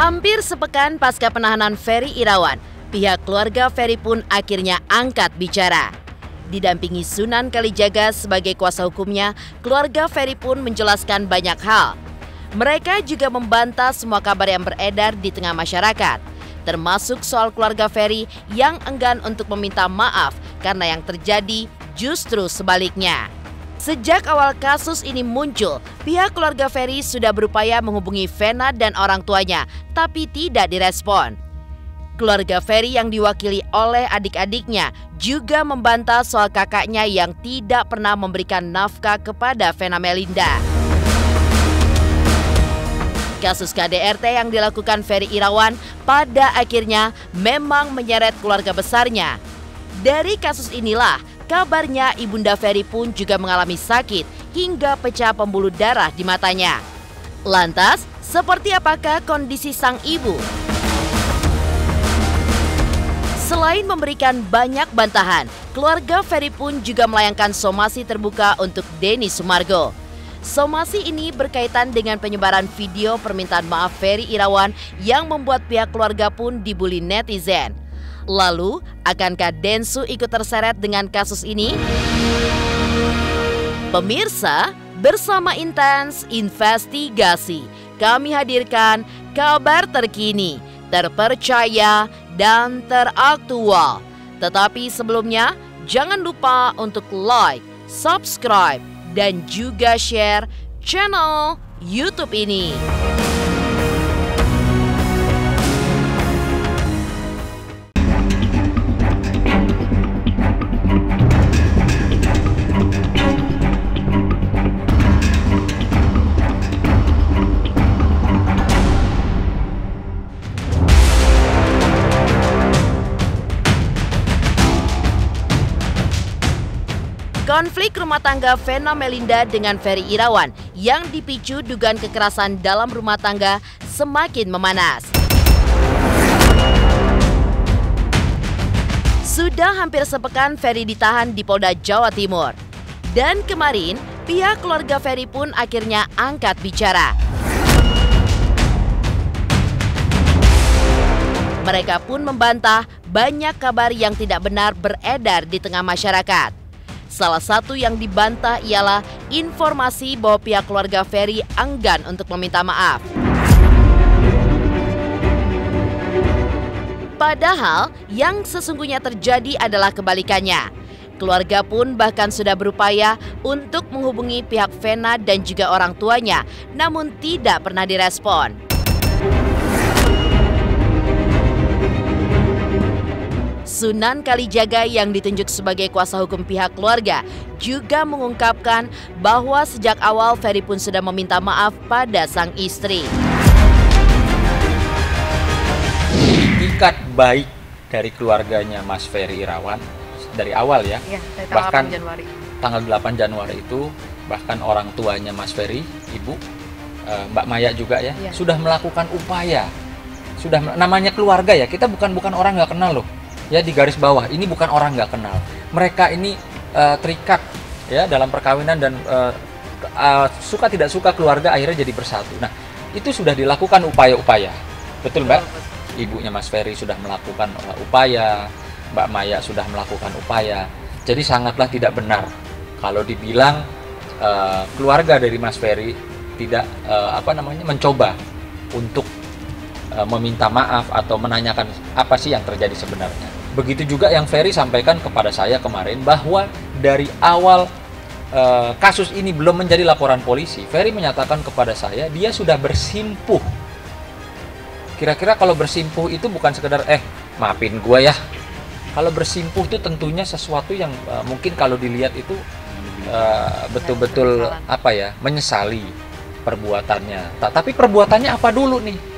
Hampir sepekan pasca penahanan Ferry Irawan, pihak keluarga Ferry pun akhirnya angkat bicara. Didampingi Sunan Kalijaga sebagai kuasa hukumnya, keluarga Ferry pun menjelaskan banyak hal. Mereka juga membantah semua kabar yang beredar di tengah masyarakat, termasuk soal keluarga Ferry yang enggan untuk meminta maaf karena yang terjadi justru sebaliknya. Sejak awal kasus ini muncul, pihak keluarga Ferry sudah berupaya menghubungi Vena dan orang tuanya, tapi tidak direspon. Keluarga Ferry yang diwakili oleh adik-adiknya juga membantah soal kakaknya yang tidak pernah memberikan nafkah kepada Vena Melinda. Kasus KDRT yang dilakukan Ferry Irawan pada akhirnya memang menyeret keluarga besarnya. Dari kasus inilah, kabarnya Ibunda Ferry pun juga mengalami sakit hingga pecah pembuluh darah di matanya. Lantas, seperti apakah kondisi sang ibu? Selain memberikan banyak bantahan, keluarga Ferry pun juga melayangkan somasi terbuka untuk Denny Sumargo. Somasi ini berkaitan dengan penyebaran video permintaan maaf Ferry Irawan yang membuat pihak keluarga pun dibully netizen. Lalu, akankah Densu ikut terseret dengan kasus ini? Pemirsa, bersama Intens Investigasi, kami hadirkan kabar terkini, terpercaya, dan teraktual. Tetapi sebelumnya, jangan lupa untuk like, subscribe, dan juga share channel YouTube ini. Konflik rumah tangga Vena Melinda dengan Ferry Irawan yang dipicu dugaan kekerasan dalam rumah tangga semakin memanas. Sudah hampir sepekan Ferry ditahan di Polda Jawa Timur. Dan kemarin, pihak keluarga Ferry pun akhirnya angkat bicara. Mereka pun membantah banyak kabar yang tidak benar beredar di tengah masyarakat. Salah satu yang dibantah ialah informasi bahwa pihak keluarga Ferry enggan untuk meminta maaf. Padahal yang sesungguhnya terjadi adalah kebalikannya. Keluarga pun bahkan sudah berupaya untuk menghubungi pihak Vena dan juga orang tuanya, namun tidak pernah direspon. Sunan Kalijaga yang ditunjuk sebagai kuasa hukum pihak keluarga juga mengungkapkan bahwa sejak awal Ferry pun sudah meminta maaf pada sang istri. Ikat baik dari keluarganya Mas Ferry Irawan dari awal ya, dari bahkan 8 Januari. Tanggal 8 Januari itu bahkan orang tuanya Mas Ferry, ibu Mbak Maya juga ya, sudah melakukan upaya, sudah namanya keluarga ya, kita bukan orang nggak kenal loh. Ya, di garis bawah ini bukan orang nggak kenal, mereka ini terikat ya dalam perkawinan dan suka tidak suka keluarga akhirnya jadi bersatu. Nah, itu sudah dilakukan upaya-upaya, betul Mbak? Ibunya Mas Ferry sudah melakukan upaya, Mbak Maya sudah melakukan upaya. Jadi sangatlah tidak benar kalau dibilang keluarga dari Mas Ferry tidak mencoba untuk meminta maaf atau menanyakan apa sih yang terjadi sebenarnya. Begitu juga yang Ferry sampaikan kepada saya kemarin bahwa dari awal kasus ini belum menjadi laporan polisi, Ferry menyatakan kepada saya dia sudah bersimpuh. Kira-kira kalau bersimpuh itu bukan sekedar maafin gua ya. Kalau bersimpuh itu tentunya sesuatu yang mungkin kalau dilihat itu betul-betul menyesali perbuatannya. Tapi perbuatannya apa dulu nih?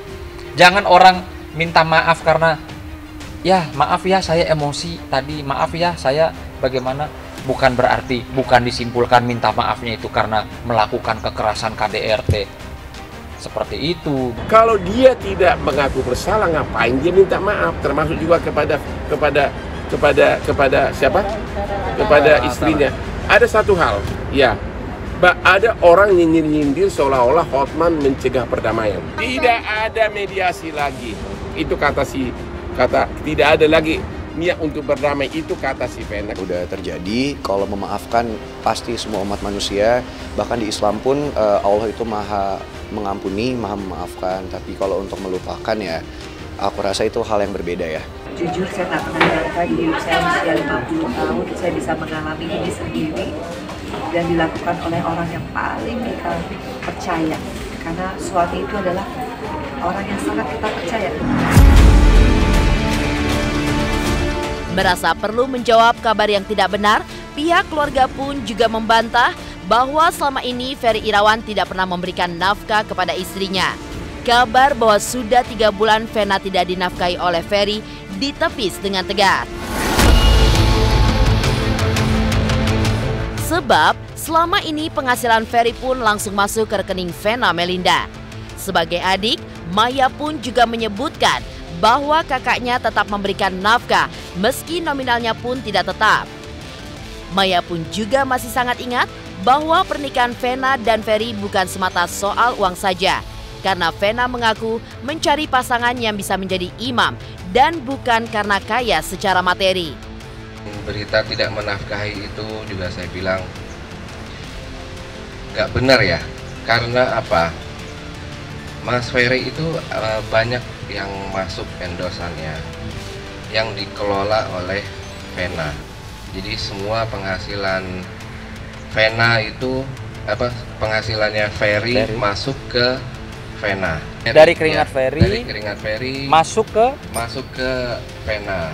Jangan orang minta maaf karena ya maaf ya saya emosi tadi, maaf ya saya bagaimana, bukan berarti, bukan disimpulkan minta maafnya itu karena melakukan kekerasan KDRT seperti itu. Kalau dia tidak mengaku bersalah, ngapain dia minta maaf? Termasuk juga kepada siapa? Kepada istrinya. Ada satu hal, ya Ada orang nyindir-nyindir seolah-olah Hotman mencegah perdamaian. Tidak ada mediasi lagi. Itu kata tidak ada lagi niat untuk berdamai, itu kata si Vena. Udah terjadi, kalau memaafkan pasti semua umat manusia, bahkan di Islam pun Allah itu maha mengampuni, maha memaafkan. Tapi kalau untuk melupakan ya, aku rasa itu hal yang berbeda ya. Jujur saya nggak pernah menyangka di hidup saya usia 50 tahun saya bisa mengalami ini sendiri dan dilakukan oleh orang yang paling kita percaya, karena suami itu adalah orang yang sangat kita percaya. Merasa perlu menjawab kabar yang tidak benar, pihak keluarga pun juga membantah bahwa selama ini Ferry Irawan tidak pernah memberikan nafkah kepada istrinya. Kabar bahwa sudah 3 bulan Vena tidak dinafkahi oleh Ferry ditepis dengan tegas. Sebab selama ini penghasilan Ferry pun langsung masuk ke rekening Vena Melinda. Sebagai adik, Maya pun juga menyebutkan bahwa kakaknya tetap memberikan nafkah meski nominalnya pun tidak tetap. Maya pun juga masih sangat ingat bahwa pernikahan Vena dan Ferry bukan semata soal uang saja, karena Vena mengaku mencari pasangan yang bisa menjadi imam dan bukan karena kaya secara materi. Berita tidak menafkahi itu juga saya bilang nggak benar ya, karena apa? Mas Ferry itu banyak yang masuk endosannya yang dikelola oleh Vena. Jadi semua penghasilan Vena itu penghasilannya Ferry masuk ke Vena. Dari keringat Ferry. Dari keringat Ferry masuk ke Vena.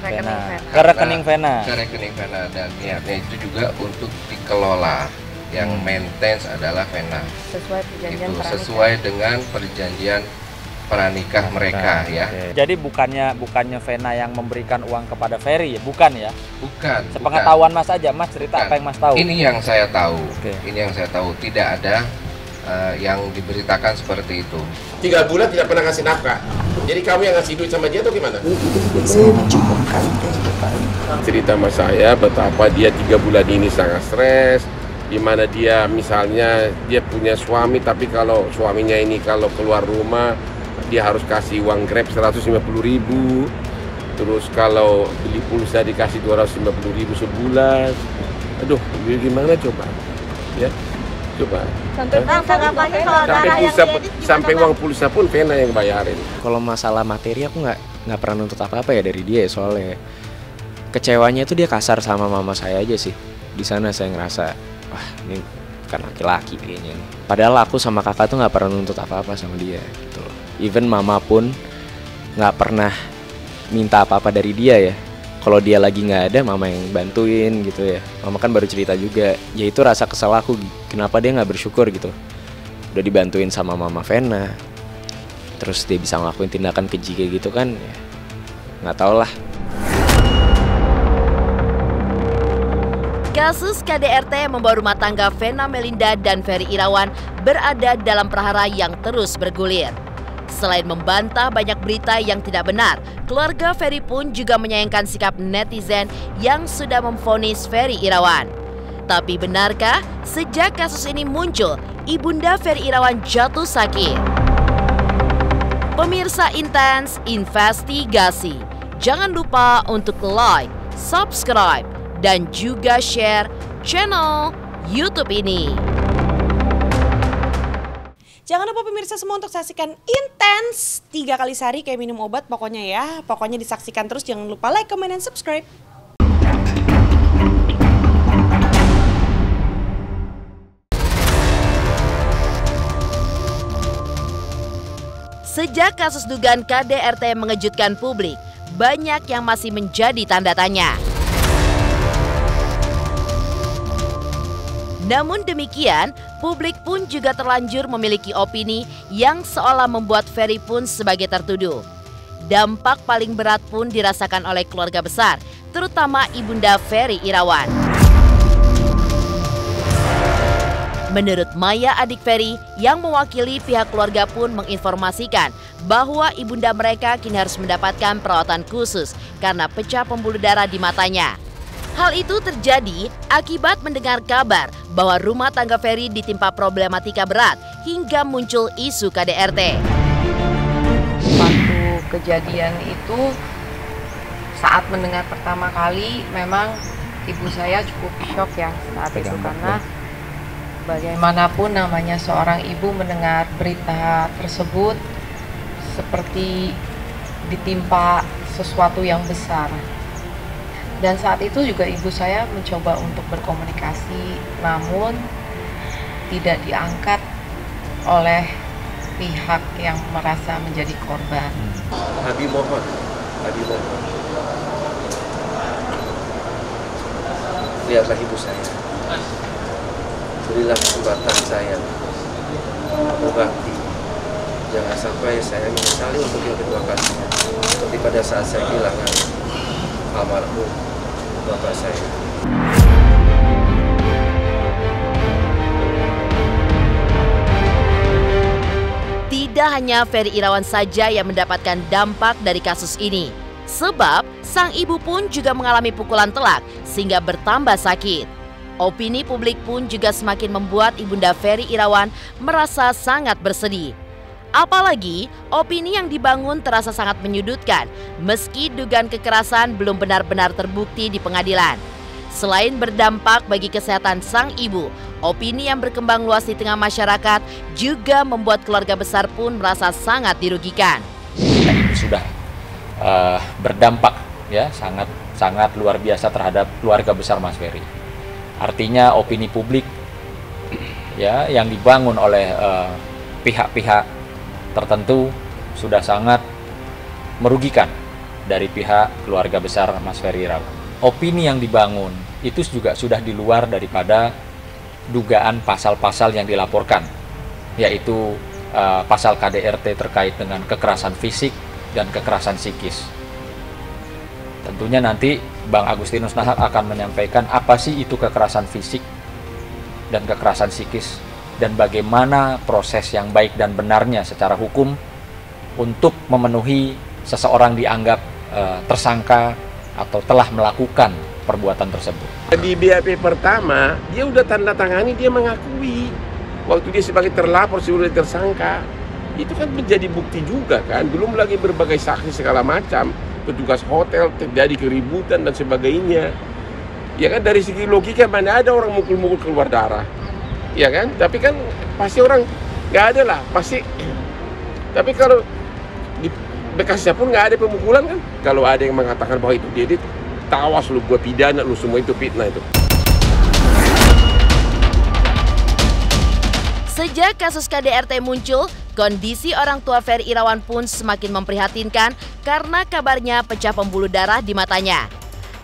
Ke rekening Vena. Ke rekening Vena, dan niatnya itu juga untuk dikelola. Yang maintenance adalah Vena. Sesuai dengan perjanjian pranikah mereka ya. Jadi bukannya Vena yang memberikan uang kepada Ferry, bukan ya? Bukan. Sepengetahuan Mas aja, Mas cerita apa yang Mas tahu. Ini yang saya tahu. Ini yang saya tahu, tidak ada yang diberitakan seperti itu. 3 bulan tidak pernah ngasih nafkah. Jadi kamu yang ngasih duit sama dia atau gimana? Saya mencukupkan. Cerita sama saya betapa dia 3 bulan ini sangat stres, di mana dia misalnya dia punya suami, tapi kalau suaminya ini kalau keluar rumah dia harus kasih uang Grab 150.000, terus kalau beli pulsa dikasih 250.000 sebulan. Aduh, gimana coba? Ya, coba. Sampai uang pulsa pun Vena yang bayarin. Kalau masalah materi aku nggak pernah nuntut apa-apa ya dari dia, soalnya kecewanya itu dia kasar sama mama saya aja sih. Di sana saya ngerasa, wah ini bukan laki-laki kayaknya nih. Padahal aku sama kakak tuh nggak pernah nuntut apa-apa sama dia gitu loh. Even mama pun nggak pernah minta apa-apa dari dia ya. Kalau dia lagi nggak ada, mama yang bantuin gitu ya. Mama kan baru cerita juga, ya itu rasa kesal aku. Kenapa dia nggak bersyukur gitu? Udah dibantuin sama mama Vena, terus dia bisa ngelakuin tindakan keji kayak gitu kan? Ya, nggak tau lah. Kasus KDRT membawa rumah tangga Vena Melinda dan Ferry Irawan berada dalam prahara yang terus bergulir. Selain membantah banyak berita yang tidak benar, keluarga Ferry pun juga menyayangkan sikap netizen yang sudah memvonis Ferry Irawan. Tapi benarkah sejak kasus ini muncul, ibunda Ferry Irawan jatuh sakit? Pemirsa Intens Investigasi, jangan lupa untuk like, subscribe, dan juga share channel YouTube ini. Jangan lupa pemirsa semua untuk saksikan Intens 3 kali sehari kayak minum obat pokoknya ya. Pokoknya disaksikan terus, jangan lupa like, comment, dan subscribe. Sejak kasus dugaan KDRT mengejutkan publik, banyak yang masih menjadi tanda tanya. Namun demikian, publik pun juga terlanjur memiliki opini yang seolah membuat Ferry pun sebagai tertuduh. Dampak paling berat pun dirasakan oleh keluarga besar, terutama ibunda Ferry Irawan. Menurut Maya, adik Ferry yang mewakili pihak keluarga pun menginformasikan bahwa ibunda mereka kini harus mendapatkan perawatan khusus karena pecah pembuluh darah di matanya. Hal itu terjadi akibat mendengar kabar bahwa rumah tangga Ferry ditimpa problematika berat hingga muncul isu KDRT. Waktu kejadian itu, saat mendengar pertama kali, memang ibu saya cukup shock ya saat itu, karena bagaimanapun namanya seorang ibu mendengar berita tersebut seperti ditimpa sesuatu yang besar. Dan saat itu juga ibu saya mencoba untuk berkomunikasi, namun tidak diangkat oleh pihak yang merasa menjadi korban. Abi mohon. Lihatlah ibu saya. Berilah kesempatan saya berbakti. Jangan sampai saya menyesali untuk yang kedua kalinya, seperti pada saat saya kehilangan almarhum bapak saya. Tidak hanya Ferry Irawan saja yang mendapatkan dampak dari kasus ini, sebab sang ibu pun juga mengalami pukulan telak sehingga bertambah sakit. Opini publik pun juga semakin membuat Ibunda Ferry Irawan merasa sangat bersedih. Apalagi opini yang dibangun terasa sangat menyudutkan meski dugaan kekerasan belum benar-benar terbukti di pengadilan. Selain berdampak bagi kesehatan sang ibu, opini yang berkembang luas di tengah masyarakat juga membuat keluarga besar pun merasa sangat dirugikan. Ini sudah berdampak ya sangat luar biasa terhadap keluarga besar Mas Ferry. Artinya opini publik ya yang dibangun oleh pihak-pihak tertentu sudah sangat merugikan dari pihak keluarga besar Mas Ferry Irawan. Opini yang dibangun itu juga sudah di luar daripada dugaan pasal-pasal yang dilaporkan, yaitu pasal KDRT terkait dengan kekerasan fisik dan kekerasan psikis. Tentunya nanti Bang Agustinus Nahak akan menyampaikan apa sih itu kekerasan fisik dan kekerasan psikis, dan bagaimana proses yang baik dan benarnya secara hukum untuk memenuhi seseorang dianggap tersangka atau telah melakukan perbuatan tersebut. Di BAP pertama, dia udah tanda tangani, dia mengakui waktu dia sebagai terlapor sebagai tersangka. Itu kan menjadi bukti juga kan, belum lagi berbagai saksi segala macam, petugas hotel, terjadi keributan dan sebagainya. Ya kan, dari segi logika mana ada orang mukul-mukul keluar darah. Ya kan, tapi kan pasti orang nggak ada lah, pasti. Tapi kalau di bekasnya pun nggak ada pemukulan kan. Kalau ada yang mengatakan bahwa itu dia tawas lu, gua pidana lu, semua itu fitnah itu. Sejak kasus KDRT muncul, kondisi orang tua Ferry Irawan pun semakin memprihatinkan karena kabarnya pecah pembuluh darah di matanya.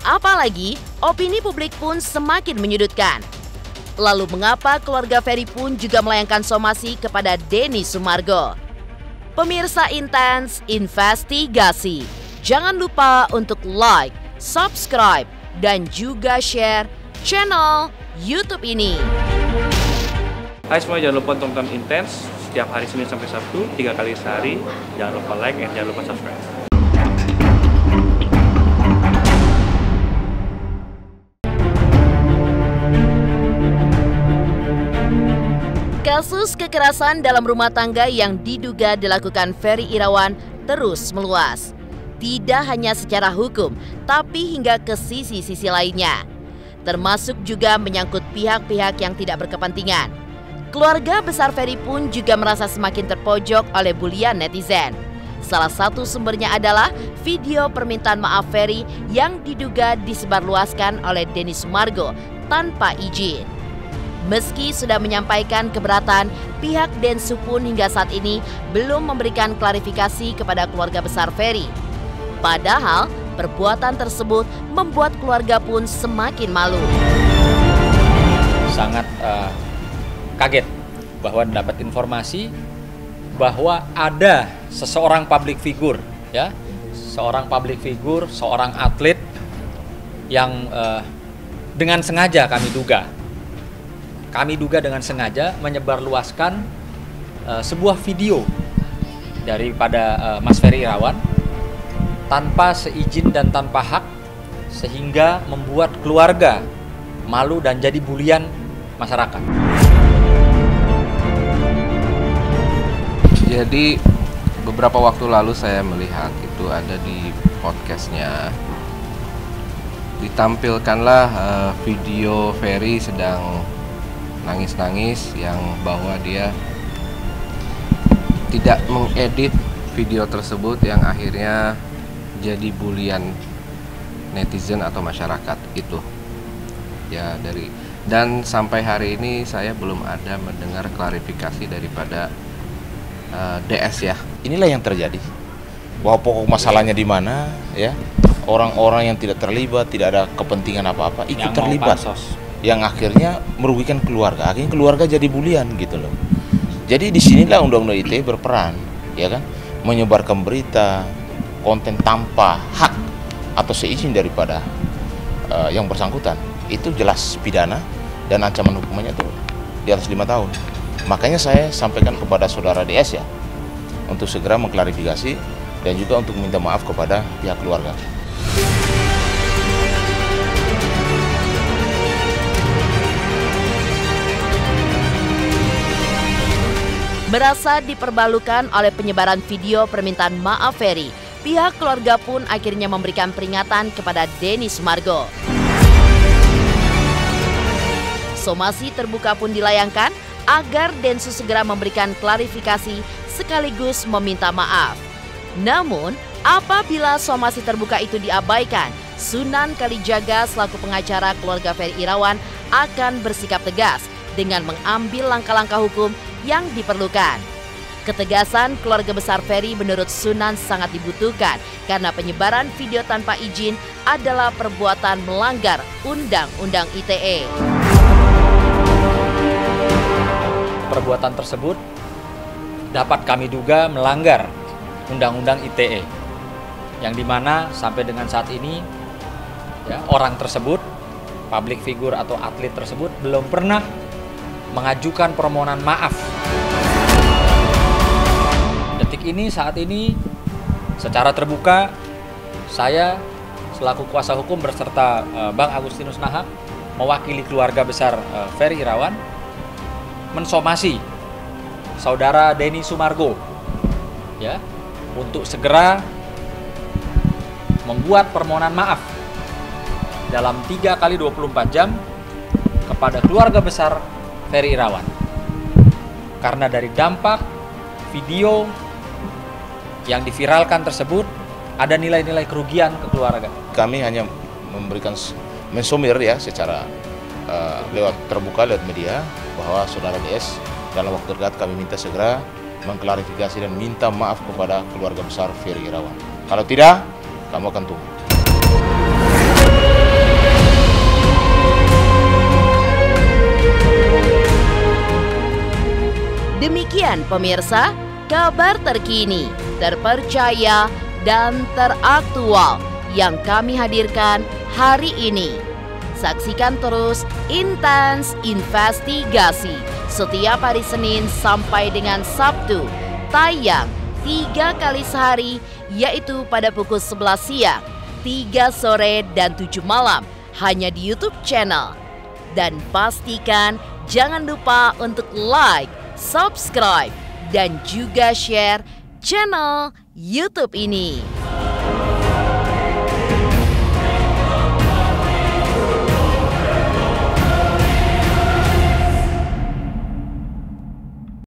Apalagi opini publik pun semakin menyudutkan. Lalu mengapa keluarga Ferry pun juga melayangkan somasi kepada Denny Sumargo? Pemirsa Intens Investigasi, jangan lupa untuk like, subscribe, dan juga share channel YouTube ini. Hai semua, jangan lupa tonton Intens setiap hari Senin sampai Sabtu 3 kali sehari. Jangan lupa like dan jangan lupa subscribe. Kasus kekerasan dalam rumah tangga yang diduga dilakukan Ferry Irawan terus meluas. Tidak hanya secara hukum, tapi hingga ke sisi-sisi lainnya. Termasuk juga menyangkut pihak-pihak yang tidak berkepentingan. Keluarga besar Ferry pun juga merasa semakin terpojok oleh bulian netizen. Salah satu sumbernya adalah video permintaan maaf Ferry yang diduga disebarluaskan oleh Denny Sumargo tanpa izin. Meski sudah menyampaikan keberatan, pihak Densu pun hingga saat ini belum memberikan klarifikasi kepada keluarga besar Ferry. Padahal perbuatan tersebut membuat keluarga pun semakin malu. Sangat kaget bahwa mendapat informasi bahwa ada seseorang public figure, ya, seorang public figure, seorang atlet yang dengan sengaja kami duga dengan sengaja menyebarluaskan sebuah video daripada Mas Ferry Irawan tanpa seizin dan tanpa hak sehingga membuat keluarga malu dan jadi bulian masyarakat. Jadi beberapa waktu lalu saya melihat itu ada di podcastnya, ditampilkanlah video Ferry sedang nangis-nangis yang bahwa dia tidak mengedit video tersebut yang akhirnya jadi bulian netizen atau masyarakat itu. Ya, dan sampai hari ini saya belum ada mendengar klarifikasi daripada DS ya. Inilah yang terjadi. Bahwa pokok masalahnya di mana ya. Orang-orang yang tidak terlibat, tidak ada kepentingan apa-apa ikut terlibat. Yang akhirnya merugikan keluarga. Akhirnya keluarga jadi bulian gitu loh. Jadi disinilah Undang-Undang ITE berperan, ya kan? Menyebarkan berita, konten tanpa hak atau seizin daripada yang bersangkutan. Itu jelas pidana dan ancaman hukumannya itu di atas 5 tahun. Makanya saya sampaikan kepada saudara DS ya, untuk segera mengklarifikasi dan juga untuk minta maaf kepada pihak keluarga. Merasa dipermalukan oleh penyebaran video permintaan maaf Ferry, pihak keluarga pun akhirnya memberikan peringatan kepada Denny Sumargo. Somasi terbuka pun dilayangkan agar Densus segera memberikan klarifikasi sekaligus meminta maaf. Namun, apabila somasi terbuka itu diabaikan, Sunan Kalijaga selaku pengacara keluarga Ferry Irawan akan bersikap tegas dengan mengambil langkah-langkah hukum yang diperlukan. Ketegasan keluarga besar Ferry menurut Sunan sangat dibutuhkan karena penyebaran video tanpa izin adalah perbuatan melanggar Undang-Undang ITE. Perbuatan tersebut dapat kami duga melanggar Undang-Undang ITE, yang dimana sampai dengan saat ini ya, orang tersebut, public figure atau atlet tersebut belum pernah mengajukan permohonan maaf. Detik ini, saat ini, secara terbuka, saya selaku kuasa hukum berserta Bang Agustinus Nahak mewakili keluarga besar Ferry Irawan mensomasi saudara Denny Sumargo ya untuk segera membuat permohonan maaf dalam 3 kali 24 jam kepada keluarga besar Ferry Irawan karena dari dampak video yang diviralkan tersebut ada nilai-nilai kerugian ke keluarga. Kami hanya memberikan mensumir ya secara lewat terbuka lewat media bahwa saudara DS dalam waktu dekat kami minta segera mengklarifikasi dan minta maaf kepada keluarga besar Ferry Irawan. Kalau tidak, kamu akan tunggu. Demikian pemirsa, kabar terkini, terpercaya, dan teraktual yang kami hadirkan hari ini. Saksikan terus Intens Investigasi setiap hari Senin sampai dengan Sabtu, tayang 3 kali sehari, yaitu pada pukul 11 siang, 3 sore, dan 7 malam, hanya di YouTube channel. Dan pastikan jangan lupa untuk like, subscribe, dan juga share channel YouTube ini.